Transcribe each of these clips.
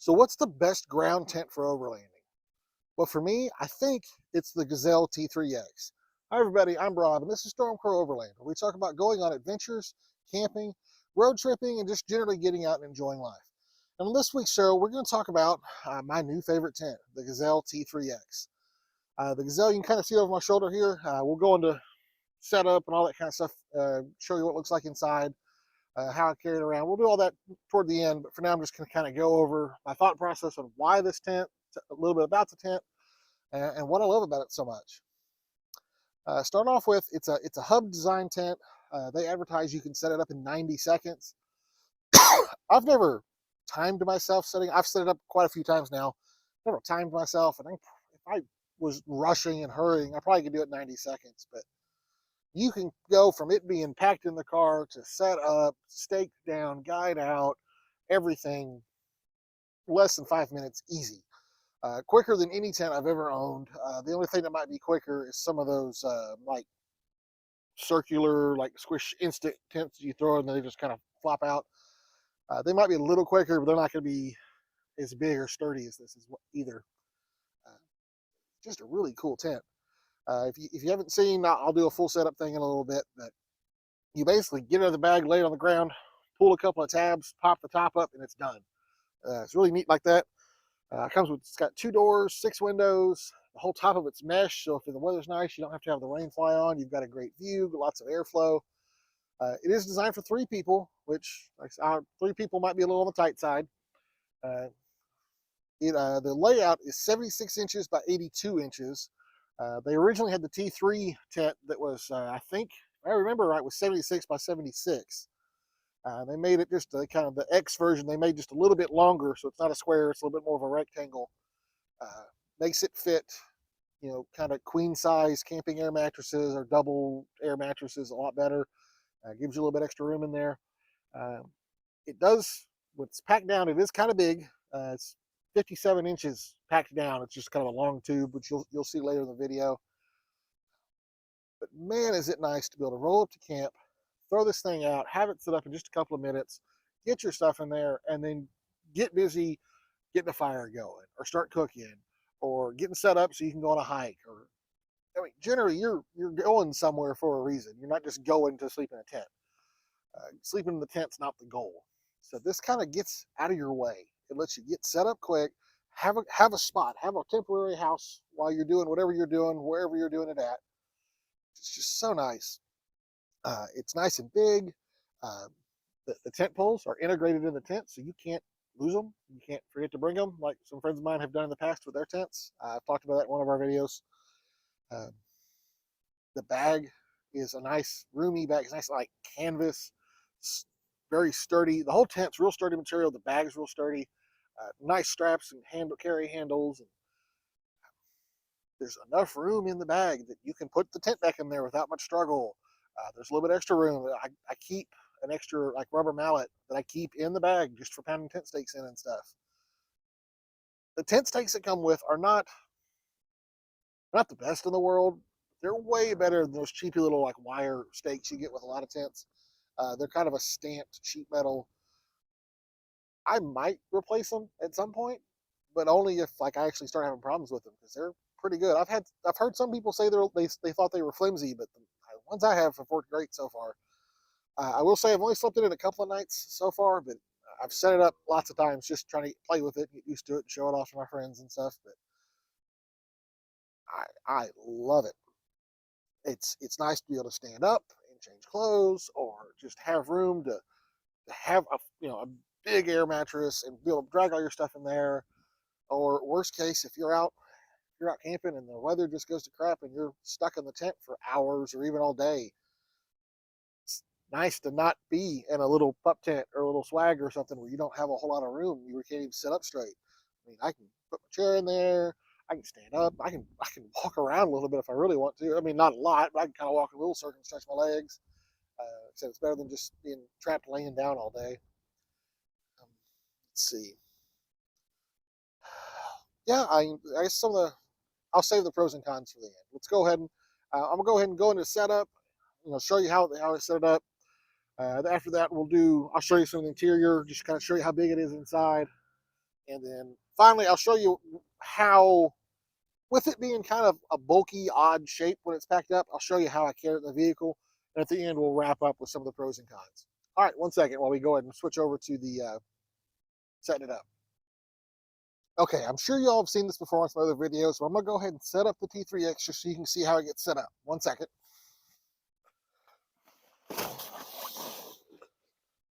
So what's the best ground tent for overlanding? Well, for me, I think it's the Gazelle T3X. Hi everybody, I'm Rob, and this is Stormcrow Overland, where we talk about going on adventures, camping, road tripping, and just generally getting out and enjoying life. And on this week's show, we're going to talk about my new favorite tent, the Gazelle T3X. The Gazelle, you can kind of see over my shoulder here. We'll go into setup and all that kind of stuff, show you what it looks like inside, how I carry it around. We'll do all that toward the end, but for now I'm just going to kind of go over my thought process on why this tent, a little bit about the tent, and what I love about it so much. Start off with, it's a hub design tent. They advertise you can set it up in 90 seconds. I've never timed myself setting. I've set it up quite a few times now. Never timed myself. I think if I was rushing and hurrying, I probably could do it in 90 seconds. But you can go from it being packed in the car to set up, staked down, guide out, everything, less than 5 minutes, easy. Quicker than any tent I've ever owned. The only thing that might be quicker is some of those like circular, like squish instant tents you throw and they just kind of flop out. They might be a little quicker, but they're not going to be as big or sturdy as this is either. Uh, just a really cool tent. If you haven't seen, I'll do a full setup thing in a little bit, but you basically get it out of the bag, lay it on the ground, pull a couple of tabs, pop the top up, and it's done. It's really neat like that. It's got 2 doors, 6 windows. The whole top of it's mesh, so if the weather's nice, you don't have to have the rain fly on. You've got a great view, lots of airflow. It is designed for 3 people, which 3 people might be a little on the tight side. The layout is 76 inches by 82 inches. They originally had the T3 tent that was, I think, if I remember right, was 76 by 76. They made it just kind of the X version. They made just a little bit longer, so it's not a square. It's a little bit more of a rectangle. Makes it fit, kind of queen size camping air mattresses or double air mattresses a lot better. Gives you a little bit extra room in there. It does, when it's packed down, it is kind of big. It's 57 inches packed down. It's just kind of a long tube, which you'll see later in the video. But man, is it nice to be able to roll up to camp, throw this thing out, have it set up in just a couple of minutes, get your stuff in there, and then get busy getting a fire going, or start cooking, or getting set up so you can go on a hike. Or, I mean, generally you're going somewhere for a reason. You're not just going to sleep in a tent. Sleeping in the tent's not the goal. So this kind of gets out of your way. It lets you get set up quick, have a spot, have a temporary house while you're doing whatever you're doing, wherever you're doing it at. It's just so nice. It's nice and big. The tent poles are integrated in the tent, so you can't lose them. You can't forget to bring them, like some friends of mine have done in the past with their tents. I've talked about that in one of our videos. The bag is a nice, roomy bag. It's nice, like canvas, very sturdy. The whole tent's real sturdy material. The bag's real sturdy. Nice straps and carry handles. And there's enough room in the bag that you can put the tent back in there without much struggle. There's a little bit extra room. I keep an extra like rubber mallet that I keep in the bag just for pounding tent stakes in and stuff. The tent stakes that come with are not the best in the world. They're way better than those cheapy little like wire stakes you get with a lot of tents. They're kind of a stamped sheet metal. I might replace them at some point, but only if like I actually start having problems with them, because they're pretty good. I've heard some people say they thought they were flimsy, but the ones I have worked great so far. I will say I've only slept in it a couple of nights so far, but I've set it up lots of times just trying to play with it, get used to it, and show it off to my friends and stuff. But I love it. It's nice to be able to stand up and change clothes, or just have room to have a big air mattress and be able to drag all your stuff in there. Or worst case, if you're out camping and the weather just goes to crap and you're stuck in the tent for hours or even all day, it's nice to not be in a little pup tent or a little swag or something where you don't have a whole lot of room. You can't even sit up straight. I mean, I can put my chair in there. I can stand up. I can walk around a little bit if I really want to. I mean, not a lot, but I can kind of walk a little circle and stretch my legs. So it's better than just being trapped laying down all day. Let's see. Yeah, I guess I'll save the pros and cons for the end. Let's go ahead and I'm gonna go ahead and go into setup. Show you how I set it up. After that, I'll show you some of the interior, just kind of show you how big it is inside. And then finally, I'll show you how, with it being kind of a bulky, odd shape when it's packed up, I'll show you how I carry it in the vehicle. And at the end, we'll wrap up with some of the pros and cons. All right, one second while we go ahead and switch over to the setting it up. Okay, I'm sure you all have seen this before on some other videos, so I'm going to go ahead and set up the T3X just so you can see how it gets set up. One second.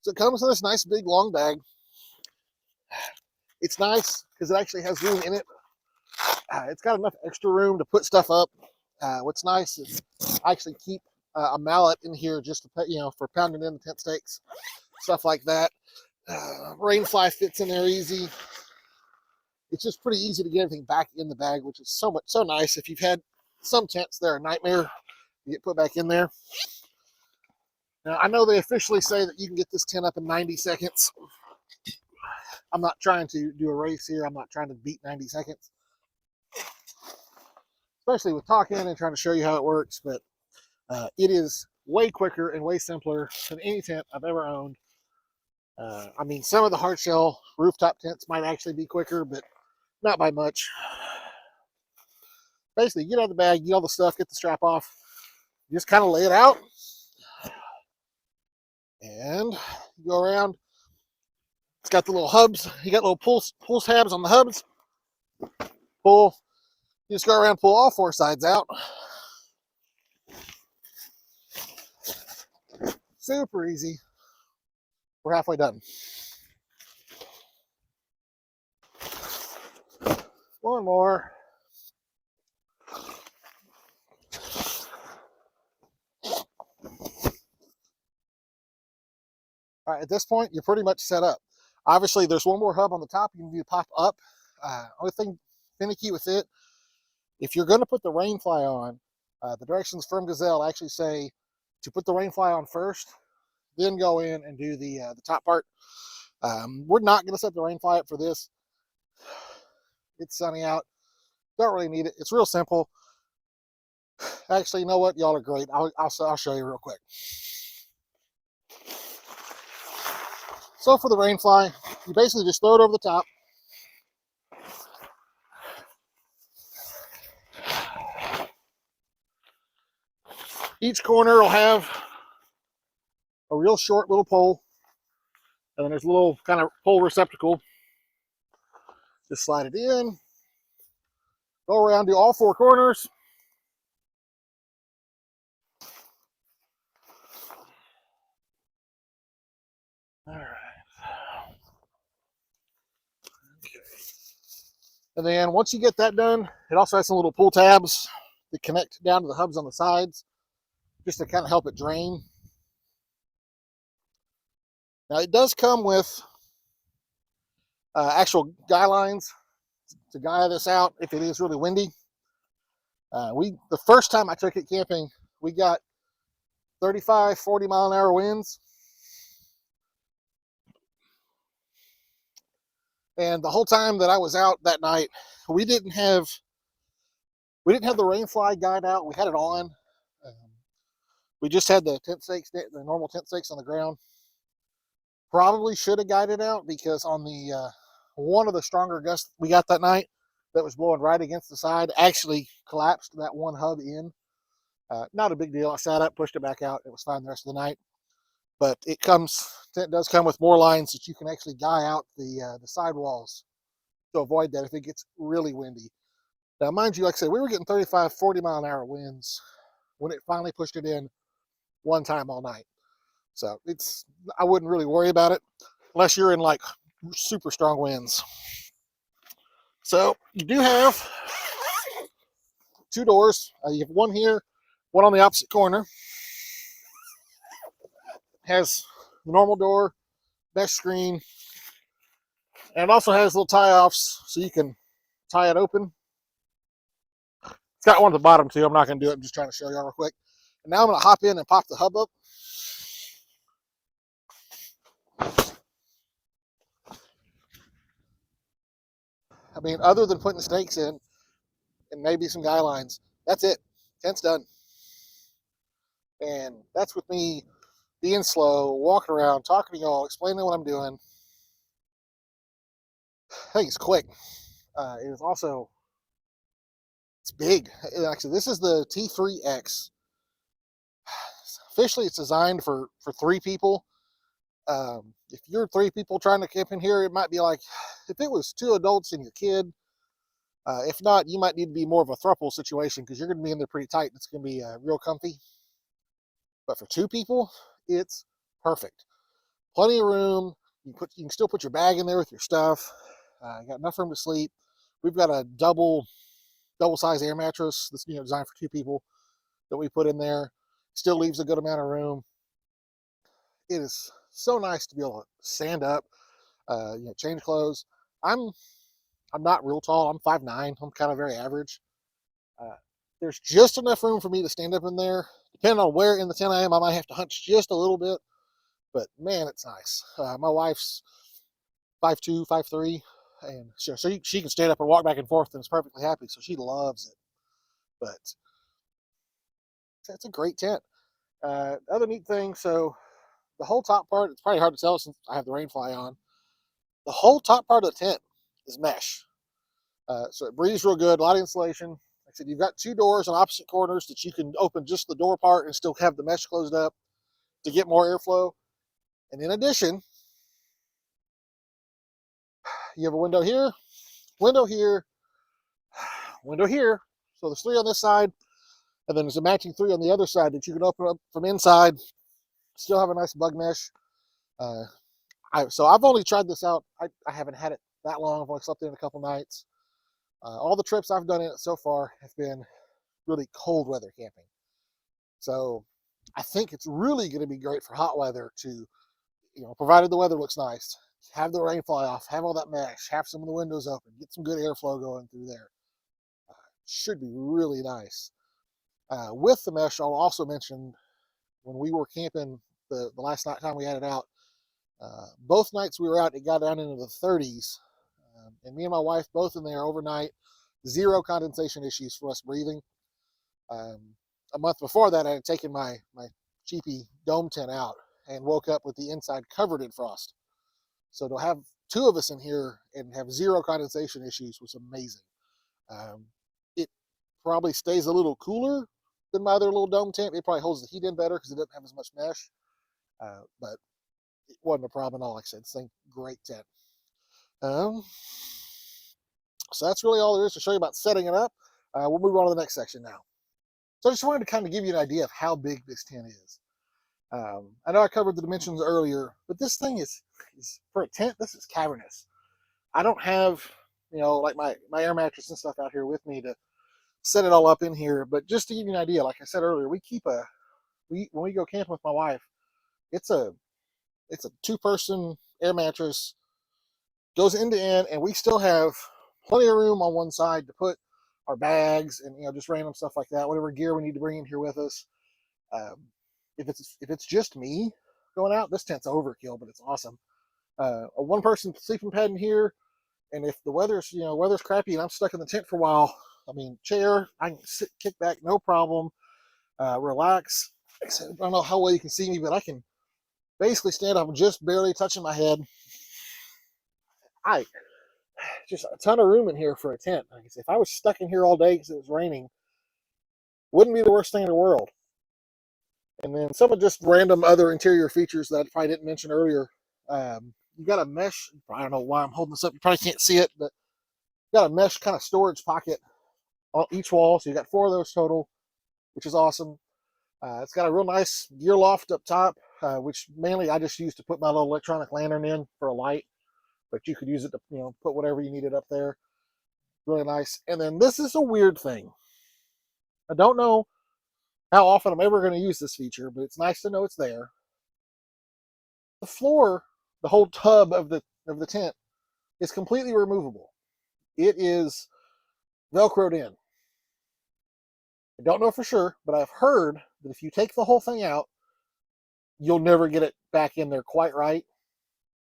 So it comes in this nice big long bag. It's nice because it actually has room in it. It's got enough extra room to put stuff up. What's nice is I actually keep a mallet in here just to, for pounding in the tent stakes, stuff like that. Rainfly fits in there easy. It's just pretty easy to get everything back in the bag, which is so nice. If you've had some tents, they're a nightmare to get put back in there. Now, I know they officially say that you can get this tent up in 90 seconds. I'm not trying to do a race here. I'm not trying to beat 90 seconds. Especially with talking and trying to show you how it works, but it is way quicker and way simpler than any tent I've ever owned. I mean, some of the hard shell rooftop tents might actually be quicker, but not by much. Basically, get out of the bag, get all the stuff, get the strap off, just kind of lay it out, and go around. It's got the little hubs. You got little pull tabs on the hubs. Pull. You just go around, pull all four sides out. Super easy. We're halfway done. One more. All right, at this point, you're pretty much set up. Obviously, there's one more hub on the top you can do pop up. Only thing finicky with it, if you're going to put the rainfly on, the directions from Gazelle actually say to put the rainfly on first, then go in and do the top part. We're not going to set the rainfly up for this. It's sunny out. Don't really need it. It's real simple. Actually, you know what? Y'all are great. I'll show you real quick. So for the rainfly, you basically just throw it over the top. Each corner will have a real short little pole, and then there's a little kind of pole receptacle. Just slide it in, go around, do all four corners. All right. Okay. And then once you get that done, it also has some little pull tabs that connect down to the hubs on the sides, just to kind of help it drain. Now it does come with actual guy lines to guy this out if it is really windy. The first time I took it camping, we got 35, 40 mile an hour winds. And the whole time that I was out that night, we didn't have the rainfly guide out. We had it on. We just had the tent stakes, the normal tent stakes on the ground. Probably should have guided out because on the one of the stronger gusts we got that night that was blowing right against the side actually collapsed that one hub in. Not a big deal. I sat up, pushed it back out. It was fine the rest of the night. But it does come with more lines that you can actually guy out the sidewalls to avoid that if it gets really windy. Now, mind you, like I said, we were getting 35, 40 mile an hour winds when it finally pushed it in one time all night. So I wouldn't really worry about it unless you're in like super strong winds. So you do have two doors. You have one here, one on the opposite corner. Has the normal door, mesh screen, and it also has little tie-offs so you can tie it open. It's got one at the bottom too. I'm not going to do it. I'm just trying to show you all real quick. And now I'm going to hop in and pop the hub up. I mean, other than putting the stakes in and maybe some guy lines, that's it. Tent's done. And that's with me being slow, walking around, talking to y'all, explaining what I'm doing. I think it's quick. It is also, it's big. Actually, this is the T3X. Officially, it's designed for 3 people. If you're 3 people trying to camp in here, it might be like, if it was 2 adults and your kid, if not, you might need to be more of a throuple situation because you're going to be in there pretty tight. It's going to be real comfy. But for 2 people, it's perfect. Plenty of room. You can still put your bag in there with your stuff. You got enough room to sleep. We've got a double size air mattress that's designed for 2 people that we put in there. Still leaves a good amount of room. It is so nice to be able to stand up, change clothes. I'm not real tall. I'm 5'9". I'm kind of very average. There's just enough room for me to stand up in there. Depending on where in the tent I am, I might have to hunch just a little bit. But man, it's nice. My wife's 5'2", 5'3", and so she can stand up and walk back and forth and is perfectly happy. So she loves it. But it's a great tent. Other neat thing, so the whole top part, it's probably hard to tell since I have the rain fly on. The whole top part of the tent is mesh. So it breathes real good, a lot of insulation. Like I said, you've got 2 doors on opposite corners that you can open just the door part and still have the mesh closed up to get more airflow. And in addition, you have a window here, window here, window here. So there's 3 on this side, and then there's a matching 3 on the other side that you can open up from inside. Still have a nice bug mesh. So I've only tried this out. I haven't had it that long. I've only slept in it a couple nights. All the trips I've done in it so far have been really cold weather camping. So I think it's really going to be great for hot weather to, provided the weather looks nice, have the rain fly off, have all that mesh, have some of the windows open, get some good airflow going through there. Should be really nice. With the mesh, I'll also mention when we were camping the last time we had it out, both nights we were out, it got down into the 30s. And me and my wife both in there overnight, 0 condensation issues for us breathing. A month before that, I had taken my cheapy dome tent out and woke up with the inside covered in frost. So to have 2 of us in here and have 0 condensation issues was amazing. It probably stays a little cooler than my other little dome tent. It probably holds the heat in better because it doesn't have as much mesh. But it wasn't a problem at all. Like I said, it's a great tent. So that's really all there is to show you about setting it up. We'll move on to the next section now. So I just wanted to kind of give you an idea of how big this tent is. I know I covered the dimensions earlier, but this thing is for a tent, this is cavernous. I don't have, like my air mattress and stuff out here with me to set it all up in here, but just to give you an idea, like I said earlier, when we go camping with my wife, it's a 2-person air mattress, goes end to end, and we still have plenty of room on one side to put our bags and just random stuff like that, whatever gear we need to bring in here with us. If it's just me going out, this tent's overkill, but it's awesome. A 1-person sleeping pad in here, and if the weather's crappy and I'm stuck in the tent for a while, chair, I can sit, kick back, no problem, relax. I don't know how well you can see me, but I can basically stand up, just barely touching my head. Just a ton of room in here for a tent. Like I said, if I was stuck in here all day because it was raining, wouldn't be the worst thing in the world. And then some of just random other interior features that I probably didn't mention earlier. You've got a mesh. I don't know why I'm holding this up. You probably can't see it, but you've got a mesh kind of storage pocket on each wall. So you got 4 of those total, which is awesome. It's got a real nice gear loft up top, which mainly I just use to put my little electronic lantern in for a light. But you could use it to put whatever you needed up there. Really nice. And then this is a weird thing. I don't know how often I'm ever going to use this feature, but it's nice to know it's there. The floor, the whole tub of the tent, is completely removable. It is Velcroed in. I don't know for sure, but I've heard that if you take the whole thing out, you'll never get it back in there quite right.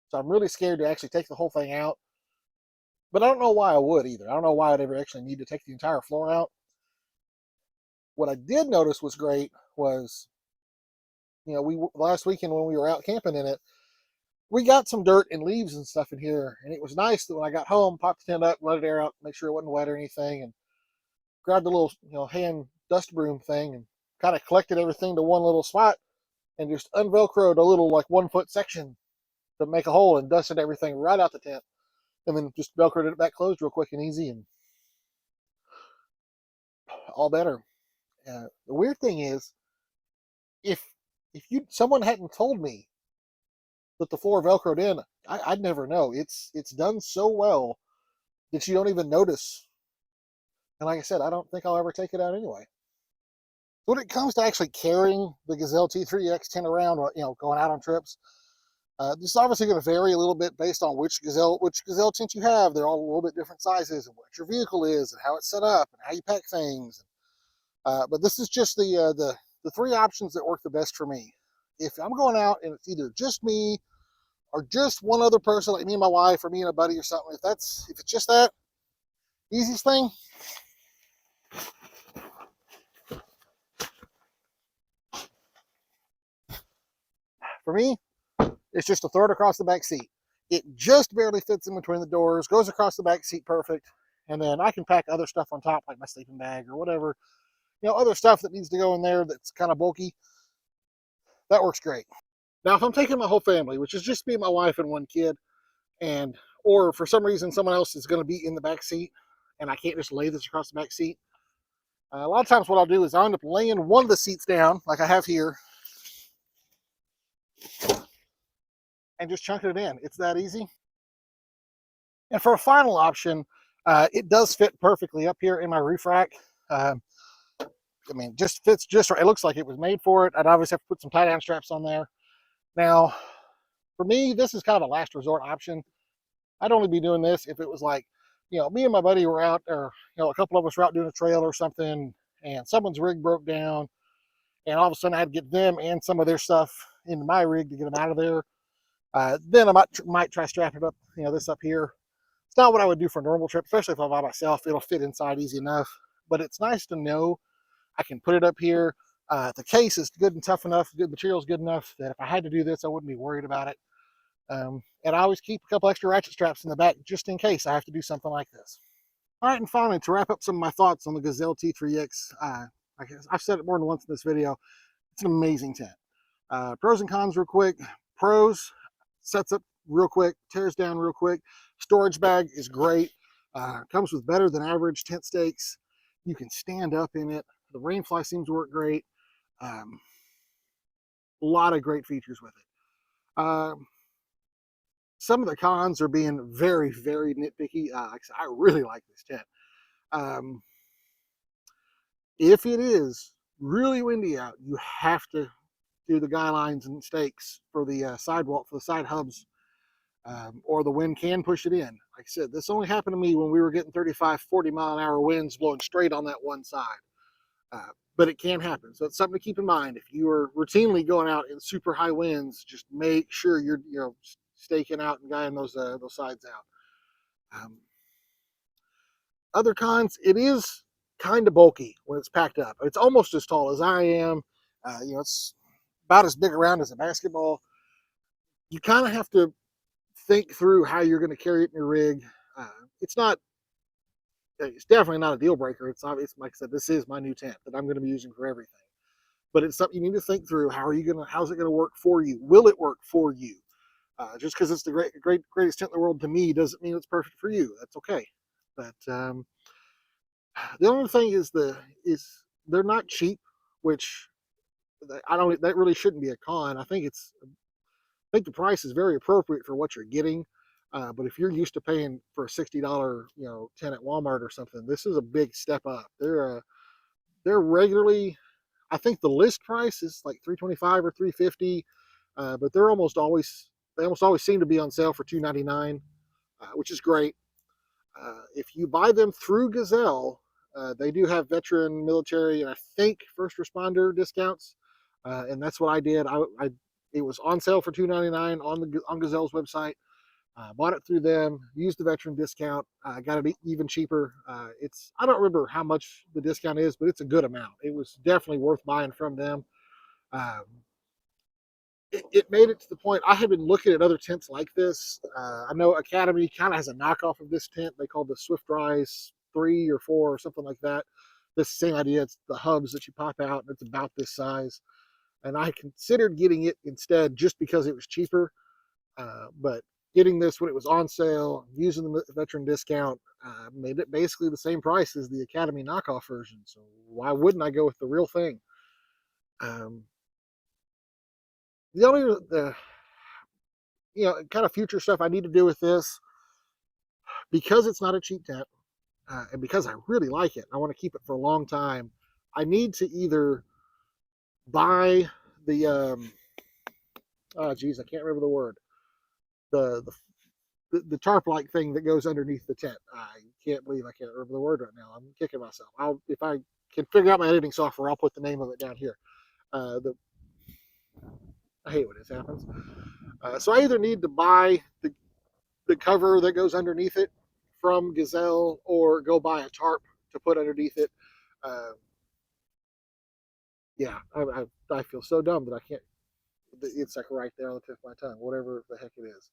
So I'm really scared to actually take the whole thing out. But I don't know why I would either. I don't know why I'd ever actually need to take the entire floor out. What I did notice was great was, last weekend when we were out camping in it, we got some dirt and leaves and stuff in here, and it was nice that when I got home, popped the tent up, let it air out, make sure it wasn't wet or anything, and grabbed the little hand dust broom thing and kind of collected everything to one little spot and just unvelcroed a little like 1 foot section to make a hole and dusted everything right out the tent, and then just velcroed it back closed real quick and easy, and all better. The weird thing is, if someone hadn't told me that the floor velcroed in, I'd never know. It's done so well that you don't even notice. And like I said, I don't think I'll ever take it out anyway. When it comes to actually carrying the Gazelle T3X tent around, going out on trips, this is obviously going to vary a little bit based on which Gazelle tent you have. They're all a little bit different sizes, and what your vehicle is, and how it's set up, and how you pack things. But this is just the three options that work the best for me. If I'm going out and it's either just me or just one other person, like me and my wife, or me and a buddy or something, if it's just that, easiest thing, for me, it's just to throw it across the back seat. It just barely fits in between the doors, goes across the back seat perfect, and then I can pack other stuff on top, like my sleeping bag or whatever, other stuff that needs to go in there that's kind of bulky. That works great. Now, if I'm taking my whole family, which is just me, my wife, and one kid, or for some reason someone else is going to be in the back seat, and I can't just lay this across the back seat, a lot of times what I'll do is I'll end up laying one of the seats down, like I have here, and just chunking it in. It's that easy. And for a final option, it does fit perfectly up here in my roof rack. Just fits just right. It looks like it was made for it. I'd obviously have to put some tie-down straps on there. Now, for me, this is kind of a last resort option. I'd only be doing this if it was like, me and my buddy were out, or, a couple of us were out doing a trail or something, and someone's rig broke down, and all of a sudden I had to get them and some of their stuff into my rig to get them out of there. Then I might try strapping up, this up here. It's not what I would do for a normal trip, especially if I'm by myself. It'll fit inside easy enough. But it's nice to know I can put it up here. The case is good and tough enough, good material is good enough that if I had to do this, I wouldn't be worried about it. And I always keep a couple extra ratchet straps in the back just in case I have to do something like this. All right, and finally, to wrap up some of my thoughts on the Gazelle T3X, I've said it more than once in this video, it's an amazing tent. Pros and cons real quick. Pros, sets up real quick, tears down real quick. Storage bag is great. Comes with better than average tent stakes. You can stand up in it. The rainfly seems to work great. A lot of great features with it. Some of the cons are being very, very nitpicky. I really like this tent. If it is really windy out, you have to do the guy lines and stakes for the sidewalk, for the side hubs, or the wind can push it in. Like I said, this only happened to me when we were getting 35, 40 mile an hour winds blowing straight on that one side. But it can happen. So it's something to keep in mind. If you are routinely going out in super high winds, just make sure you're staking out and guying those sides out. Other cons, it is kind of bulky when it's packed up. It's almost as tall as I am. It's about as big around as a basketball. You kind of have to think through how you're going to carry it in your rig. It's definitely not a deal breaker. It's obvious, like I said, this is my new tent that I'm going to be using for everything. But it's something you need to think through. How's it going to work for you? Will it work for you? Just because it's the greatest tent in the world to me doesn't mean it's perfect for you. That's okay. But the only thing is they're not cheap, which that really shouldn't be a con. I think the price is very appropriate for what you're getting. But if you're used to paying for a $60, tent at Walmart or something, this is a big step up. They're regularly, I think the list price is like $325 or $350, but they almost always seem to be on sale for $299, which is great. If you buy them through Gazelle, they do have veteran, military, and I think first responder discounts, and that's what I did. It was on sale for $299 on Gazelle's website. Bought it through them, used the veteran discount, got it even cheaper. I don't remember how much the discount is, but it's a good amount. It was definitely worth buying from them. it made it to the point I had been looking at other tents like this. I know Academy kind of has a knockoff of this tent. They call the Swift Rise 3 or 4 or something like that. This same idea. It's the hubs that you pop out, and it's about this size. And I considered getting it instead just because it was cheaper. But getting this when it was on sale, using the veteran discount, made it basically the same price as the Academy knockoff version. So why wouldn't I go with the real thing? Um, the only kind of future stuff I need to do with this, because it's not a cheap tent, and because I really like it, I want to keep it for a long time. I need to either buy the oh geez, I can't remember the word, the the tarp like thing that goes underneath the tent. I can't believe I can't remember the word right now. I'm kicking myself. If I can figure out my editing software, I'll put the name of it down here. The I hate when this happens. So I either need to buy the cover that goes underneath it from Gazelle, or go buy a tarp to put underneath it. Uh, yeah, I feel so dumb that I can't. It's like right there on the tip of my tongue, whatever the heck it is.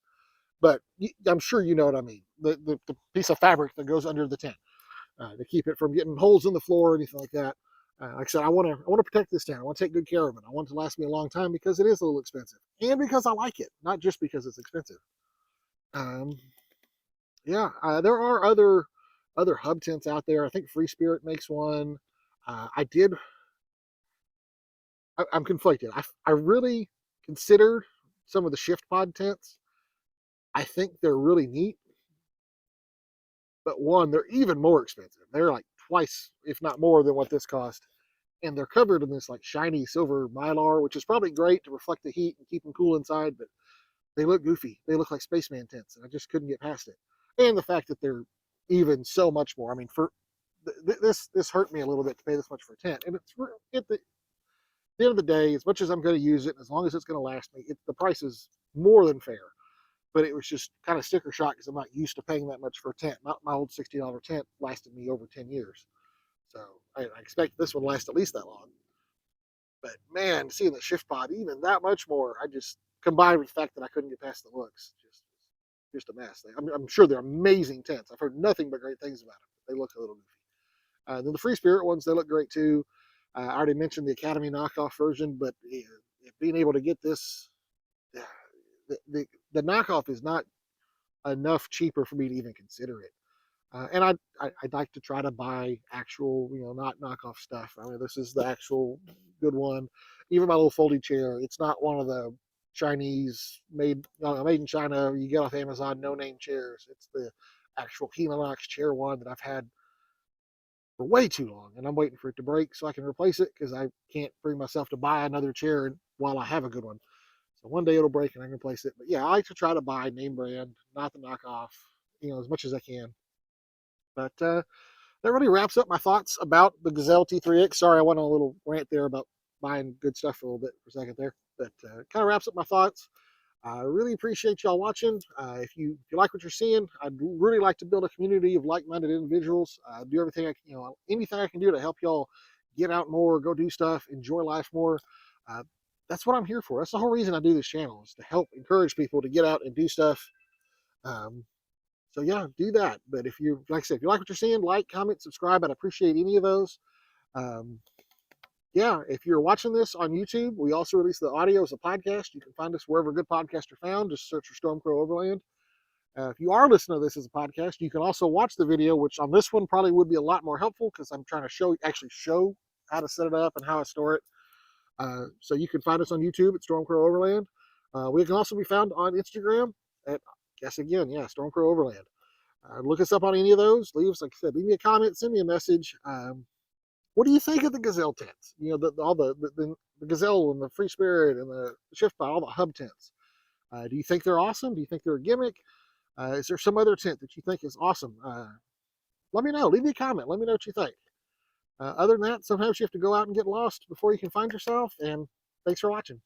But I'm sure you know what I mean. The piece of fabric that goes under the tent to keep it from getting holes in the floor or anything like that. Like I said, I want to protect this tent. I want to take good care of it. I want it to last me a long time because it is a little expensive, and because I like it, not just because it's expensive. Um, yeah, there are other hub tents out there. I think Free Spirit makes one. I did. I'm conflicted. I really consider some of the shift pod tents. I think they're really neat, but one, they're even more expensive. They're like twice, if not more, than what this cost, and they're covered in this like shiny silver mylar, which is probably great to reflect the heat and keep them cool inside. But they look goofy. They look like spaceman tents, and I just couldn't get past it. And the fact that they're even so much more. I mean, for this hurt me a little bit to pay this much for a tent, and it's at the end of the day, as much as I'm going to use it, as long as it's going to last me, the price is more than fair. But it was just kind of sticker shock because I'm not used to paying that much for a tent. My old $60 tent lasted me over 10 years. So I expect this one to last at least that long. But man, seeing the shift pod even that much more, I just, combined with the fact that I couldn't get past the looks, just a mess. I'm sure they're amazing tents. I've heard nothing but great things about them. They look a little goofy. Then the Free Spirit ones, they look great too. I already mentioned the Academy knockoff version, but being able to get this, the knockoff is not enough cheaper for me to even consider it. And I'd like to try to buy actual, not knockoff stuff. I mean, this is the actual good one. Even my little folding chair, it's not one of the Chinese made in China you get off Amazon no name chairs. It's the actual Hinox chair one that I've had for way too long, and I'm waiting for it to break so I can replace it because I can't bring myself to buy another chair while I have a good one. So one day it'll break and I can replace it. But yeah, I like to try to buy name brand, not the knockoff, as much as I can. But that really wraps up my thoughts about the Gazelle T3X. Sorry, I went on a little rant there about buying good stuff for a little bit for a second there. But kind of wraps up my thoughts. I really appreciate y'all watching. If you like what you're seeing, I'd really like to build a community of like-minded individuals. Do everything anything I can do to help y'all get out more, go do stuff, enjoy life more. Uh, that's what I'm here for. That's the whole reason I do this channel, is to help encourage people to get out and do stuff. So yeah, do that. But if you, like I said, if you like what you're seeing, like, comment, subscribe. I'd appreciate any of those. Um, yeah, if you're watching this on YouTube, we also release the audio as a podcast. You can find us wherever good podcasts are found. Just search for Stormcrow Overland. If you are listening to this as a podcast, you can also watch the video, which on this one probably would be a lot more helpful because I'm trying to actually show how to set it up and how I store it. So you can find us on YouTube at Stormcrow Overland. We can also be found on Instagram at, guess again, yeah, Stormcrow Overland. Look us up on any of those. Leave me a comment, send me a message. What do you think of the Gazelle tents? All the Gazelle and the Free Spirit and the Shift Pod, all the hub tents. Do you think they're awesome? Do you think they're a gimmick? Is there some other tent that you think is awesome? Let me know. Leave me a comment. Let me know what you think. Other than that, sometimes you have to go out and get lost before you can find yourself. And thanks for watching.